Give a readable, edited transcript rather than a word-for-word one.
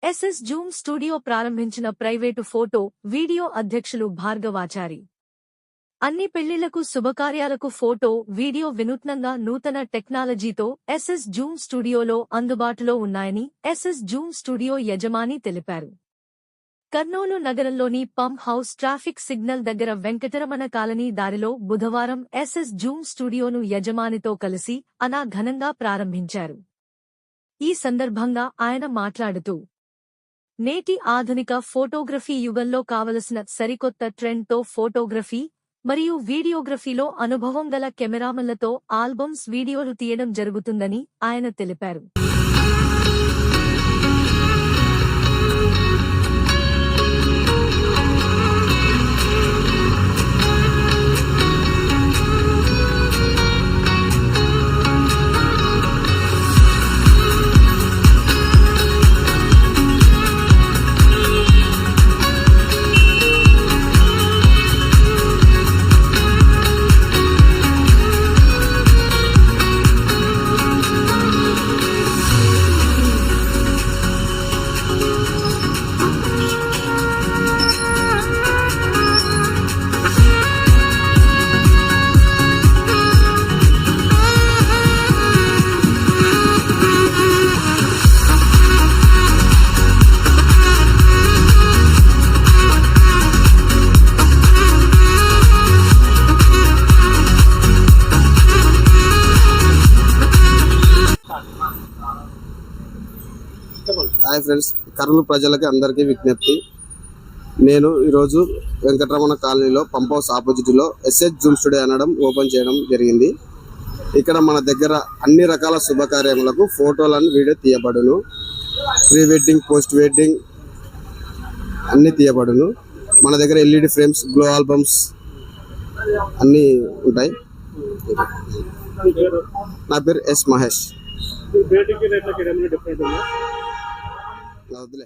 SS zoom studio ప్రారంభించిన private photo, video అధ్యక్షులు భార్గవాచారి. అన్ని పెళ్లిళ్లకు, శుభకార్యాలకు ఫోటో, వీడియో వినూత్నంగా నూతన టెక్నాలజీతో ఎస్ఎస్ జూమ్ స్టూడియోలో అందుబాటులో ఉన్నాయని ఎస్ఎస్ జూమ్ స్టూడియో యజమాని తెలిపారు. కర్నూలు నగరంలోని పంప్ హౌస్ ట్రాఫిక్ సిగ్నల్ దగ్గర వెంకటరమణ కాలనీ దారిలో బుధవారం ఎస్ఎస్ జూమ్ స్టూడియోను యజమానితో కలిసి ఘనంగా ప్రారంభించారు. ఈ సందర్భంగా ఆయన మాట్లాడుతూ, నేటి ఆధునిక ఫోటోగ్రఫీ యుగంలో కావలసిన సరికొత్త ట్రెండ్తో ఫోటోగ్రఫీ మరియు వీడియోగ్రఫీలో అనుభవం గల కెమెరామన్లతో ఆల్బమ్స్, వీడియోలు తీయడం జరుగుతుందని ఆయన తెలిపారు. హాయ్ ఫ్రెండ్స్, కర్నూలు ప్రజలకి అందరికీ విజ్ఞప్తి. నేను ఈరోజు వెంకటరమణ కాలనీలో పంప్ హౌస్ ఆపోజిట్లో ఎస్ఎస్ జూమ్ స్టూడియో అనడం ఓపెన్ చేయడం జరిగింది. ఇక్కడ మన దగ్గర అన్ని రకాల శుభకార్యములకు ఫోటోలను, వీడియో తీయబడును. ప్రీ వెడ్డింగ్, పోస్ట్ వెడ్డింగ్ అన్నీ తీయబడును. మన దగ్గర ఎల్ఈడి ఫ్రేమ్స్, గ్లో ఆల్బమ్స్ అన్నీ ఉంటాయి. నా పేరు ఎస్ మహేష్. వద్దులే.